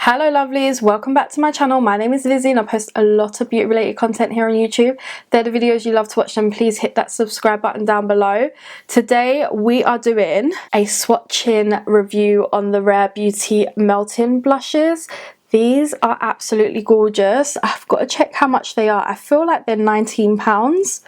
Hello lovelies, welcome back to my channel. My name is Lizzie and I post a lot of beauty related content here on YouTube. They're the videos you love to watch, them please hit that subscribe button down below. Today we are doing a swatching review on the Rare Beauty Melting blushes. These are absolutely gorgeous. I've got to check how much they are. I feel like they're £19.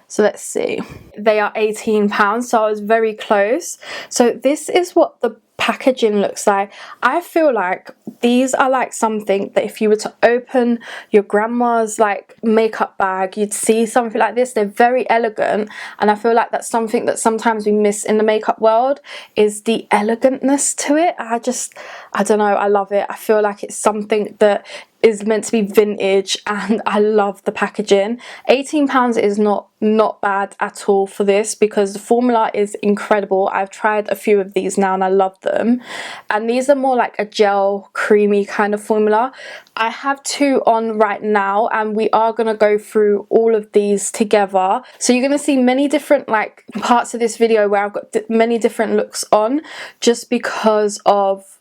So let's see. They are £18, so I was very close. So this is what the packaging looks like. I feel like these are like something that if you were to open your grandma's like makeup bag, you'd see something like this. They're very elegant, and I feel like that's something that sometimes we miss in the makeup world, is the elegantness to it. I don't know, I love it. I feel like it's something that is meant to be vintage, and I love the packaging. £18 is not bad at all for this, because the formula is incredible. I've tried a few of these now and I love them, and these are more like a gel creamy kind of formula. I have two on right now and we are going to go through all of these together, so you're going to see many different like parts of this video where I've got many different looks on, just because of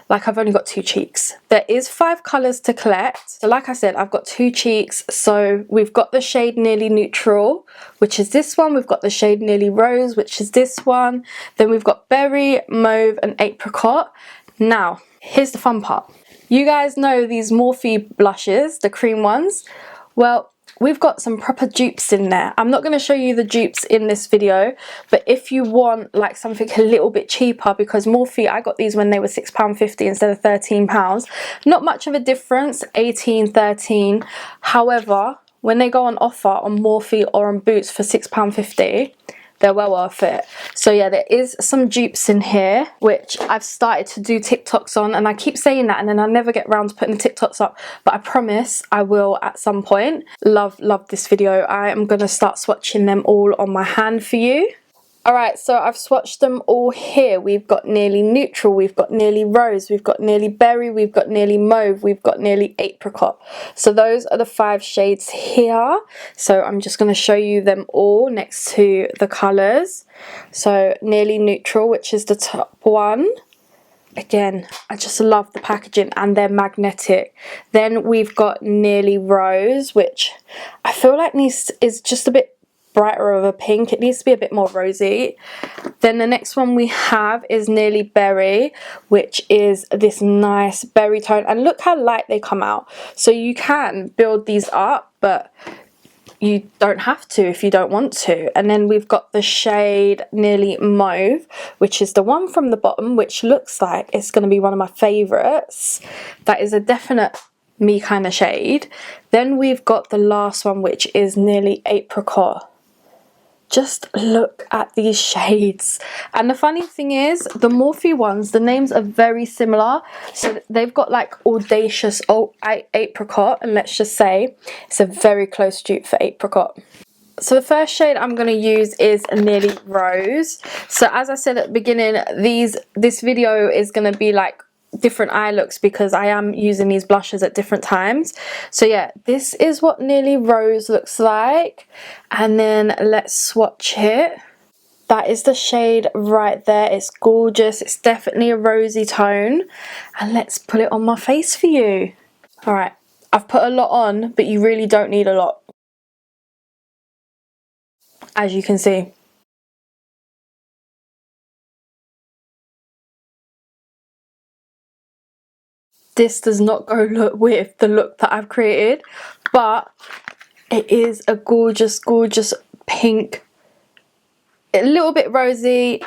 like I've only got two cheeks. There is 5 colours to collect. So like I said, I've got 2 cheeks. So we've got the shade Nearly Neutral, which is this one. We've got the shade Nearly Rose, which is this one. Then we've got Berry, Mauve and Apricot. Now, here's the fun part. You guys know these Morphe blushes, the cream ones? Well, we've got some proper dupes in there. I'm not going to show you the dupes in this video, but if you want like something a little bit cheaper, because Morphe, I got these when they were £6.50 instead of £13. Not much of a difference, 18, 13. However, when they go on offer on Morphe or on Boots for £6.50, they're well worth it. So yeah, there is some dupes in here which I've started to do TikToks on, and I keep saying that and then I never get around to putting the TikToks up, but I promise I will at some point. Love this video. I am gonna start swatching them all on my hand for you. Alright, so I've swatched them all here. We've got Nearly Neutral, we've got Nearly Rose, we've got Nearly Berry, we've got Nearly Mauve, we've got Nearly Apricot. So those are the 5 shades here. So I'm just going to show you them all next to the colours. So Nearly Neutral, which is the top one. Again, I just love the packaging and they're magnetic. Then we've got Nearly Rose, which I feel like is just a bit brighter of a pink. It needs to be a bit more rosy. Then the next one we have is Nearly Berry, which is this nice berry tone, and look how light they come out. So you can build these up, but you don't have to if you don't want to. And then we've got the shade Nearly Mauve, which is the one from the bottom, which looks like it's going to be one of my favorites. That is a definite me kind of shade. Then we've got the last one, which is Nearly Apricot. Just look at these shades. And the funny thing is, the Morphe ones, the names are very similar. So they've got like Audacious Apricot, and let's just say it's a very close dupe for Apricot. So the first shade I'm going to use is Nearly Rose. So as I said at the beginning, this video is going to be like different eye looks, because I am using these blushes at different times. So yeah, this is what Nearly Rose looks like, and then let's swatch it. That is the shade right there. It's gorgeous. It's definitely a rosy tone, and let's put it on my face for you. All right, I've put a lot on, but you really don't need a lot, as you can see. This does not go with the look that I've created, but it is a gorgeous pink, a little bit rosy.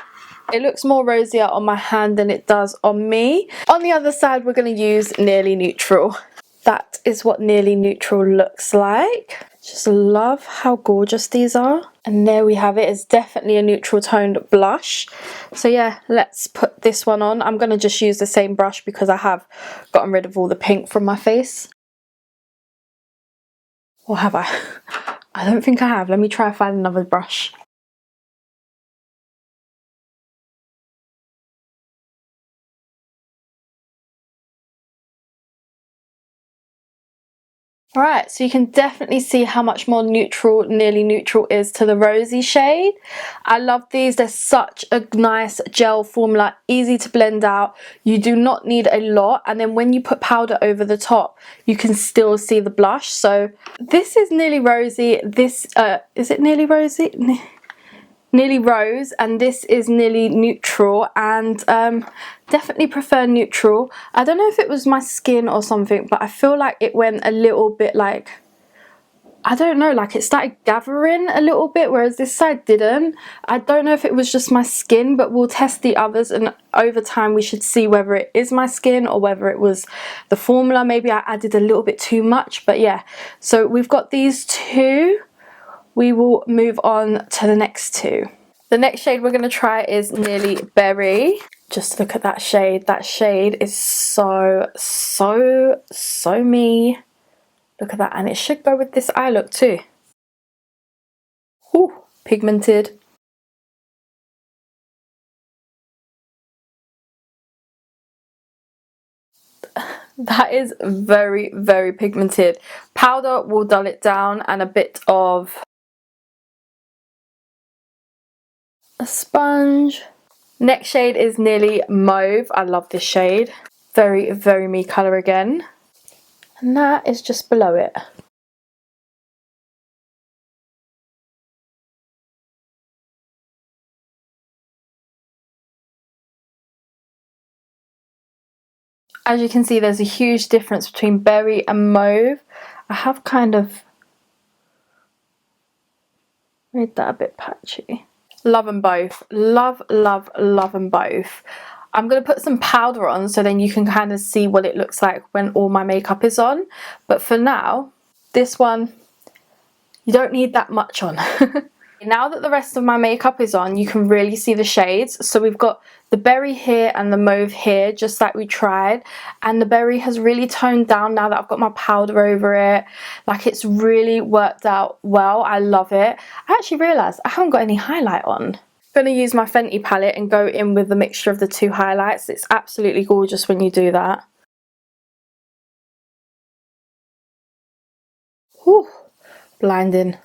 It looks more rosier on my hand than it does on me. On the other side, we're going to use Nearly Neutral. That is what Nearly Neutral looks like. Just love how gorgeous these are. And there we have it. It's definitely a neutral toned blush. So yeah, let's put this one on. I'm going to just use the same brush because I have gotten rid of all the pink from my face. Or have I? I don't think I have. Let me try and find another brush. Alright, so you can definitely see how much more neutral Nearly Neutral is to the rosy shade. I love these. They're such a nice gel formula, easy to blend out. You do not need a lot, and then when you put powder over the top, you can still see the blush. So this is Nearly Rosy. This, is it Nearly Rosy? Nearly Rose, and this is Nearly Neutral, and definitely prefer neutral. I don't know if it was my skin or something, but I feel like it went a little bit like, I don't know, like it started gathering a little bit, whereas this side didn't. I don't know if it was just my skin, but we'll test the others, and over time we should see whether it is my skin or whether it was the formula. Maybe I added a little bit too much, but yeah. So we've got these two. We will move on to the next two. The next shade we're going to try is Nearly Berry. Just look at that shade. That shade is so me. Look at that. And it should go with this eye look too. Ooh, pigmented. That is very, very pigmented. Powder will dull it down, and a bit of a sponge. Next shade is Nearly Mauve. I love this shade. Very, very me colour again. And that is just below it. As you can see, there's a huge difference between Berry and Mauve. I have kind of made that a bit patchy. Love them both. Love, love, love them both. I'm going to put some powder on so then you can kind of see what it looks like when all my makeup is on. But for now, this one, you don't need that much on. Now that the rest of my makeup is on, you can really see the shades. So we've got the berry here and the mauve here, just like we tried. And the berry has really toned down now that I've got my powder over it. Like, it's really worked out well. I love it. I actually realised I haven't got any highlight on. I'm going to use my Fenty palette and go in with the mixture of the two highlights. It's absolutely gorgeous when you do that. Whew, blinding.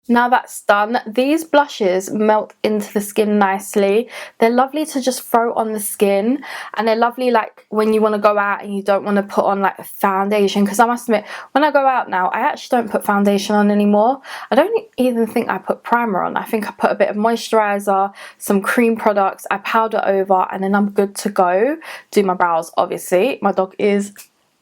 Now that's done, these blushes melt into the skin nicely. They're lovely to just throw on the skin, and they're lovely like when you want to go out and you don't want to put on like a foundation, because I must admit, when I go out now, I actually don't put foundation on anymore. I don't even think I put primer on. I think I put a bit of moisturizer, some cream products, I powder over, and then I'm good to go. Do my brows, obviously. My dog is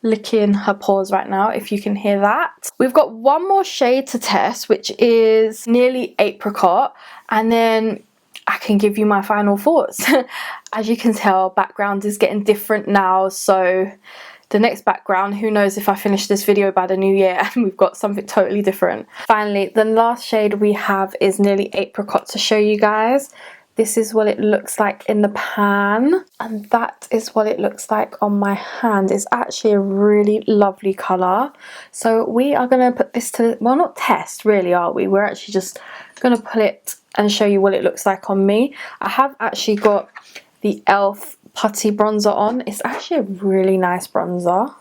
licking her paws right now, if you can hear that. We've got one more shade to test, which is Nearly Apricot, and then I can give you my final thoughts. As you can tell, background is getting different now, so the next background, who knows if I finish this video by the new year and we've got something totally different. Finally, the last shade we have is Nearly Apricot to show you guys. This is what it looks like in the pan, and that is what it looks like on my hand. It's actually a really lovely colour. So we are going to put this to, well, not test really, are we? We're actually just going to put it and show you what it looks like on me. I have actually got the e.l.f. Putty bronzer on. It's actually a really nice bronzer.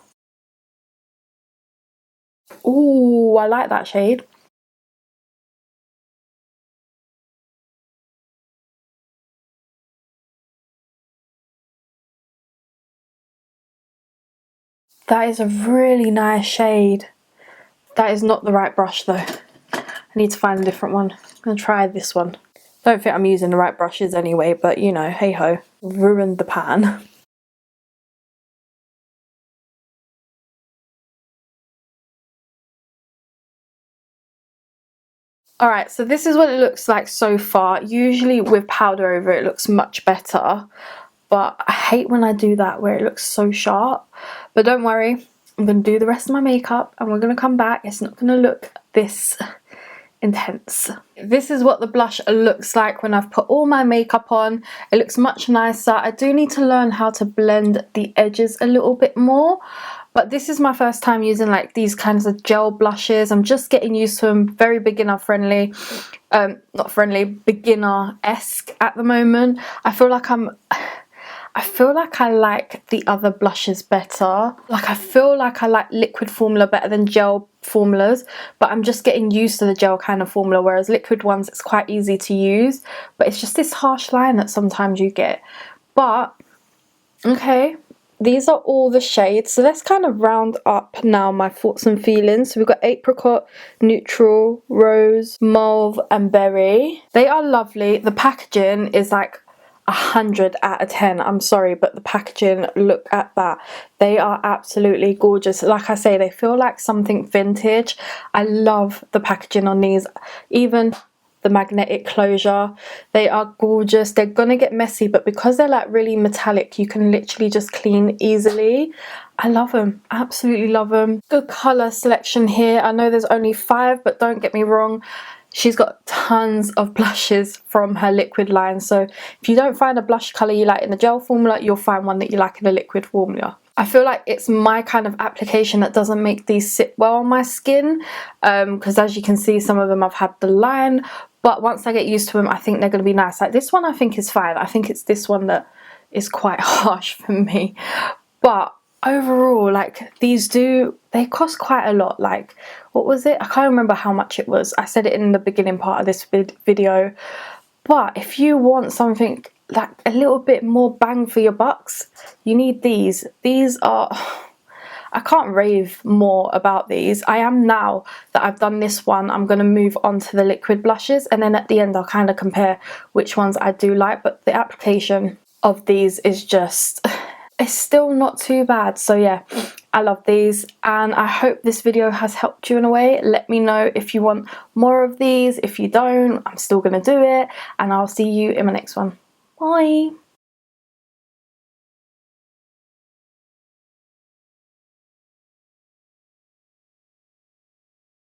Ooh, I like that shade. That is a really nice shade. That is not the right brush though. I need to find a different one. I'm going to try this one. Don't think I'm using the right brushes anyway, but you know, hey ho. Ruined the pan. Alright, so this is what it looks like so far. Usually with powder over it looks much better, but I hate when I do that where it looks so sharp. But don't worry, I'm going to do the rest of my makeup and we're going to come back. It's not going to look this intense. This is what the blush looks like when I've put all my makeup on. It looks much nicer. I do need to learn how to blend the edges a little bit more, but this is my first time using like these kinds of gel blushes. I'm just getting used to them. Very beginner friendly, not friendly, beginner-esque at the moment. I feel like I'm I feel like I like the other blushes better. Like I feel like I like liquid formula better than gel formulas, but I'm just getting used to the gel kind of formula, whereas liquid ones it's quite easy to use, but it's just this harsh line that sometimes you get. But okay, these are all the shades, so let's kind of round up now my thoughts and feelings. So we've got Apricot, Neutral, Rose, Mauve and Berry. They are lovely. The packaging is like 100 out of 10. I'm sorry, but the packaging, look at that. They are absolutely gorgeous. Like I say, they feel like something vintage. I love the packaging on these. Even the magnetic closure, they are gorgeous. They're gonna get messy, but because they're like really metallic, you can literally just clean easily. I love them, absolutely love them. Good color selection here. I know there's only 5, but don't get me wrong, she's got tons of blushes from her liquid line, so if you don't find a blush color you like in the gel formula, you'll find one that you like in the liquid formula. I feel like it's my kind of application that doesn't make these sit well on my skin, because as you can see, some of them I've had the line, but once I get used to them, I think they're going to be nice. Like this one I think is fine. I think it's this one that is quite harsh for me. But overall, like these they cost quite a lot. Like, what was it? I can't remember how much it was. I said it in the beginning part of this video. But if you want something like a little bit more bang for your bucks, you need these. These are, I can't rave more about these. I am, now that I've done this one, I'm going to move on to the liquid blushes, and then at the end I'll kind of compare which ones I do like. But the application of these is just, it's still not too bad. So yeah, I love these, and I hope this video has helped you in a way. Let me know if you want more of these. If you don't, I'm still going to do it, and I'll see you in my next one. Bye.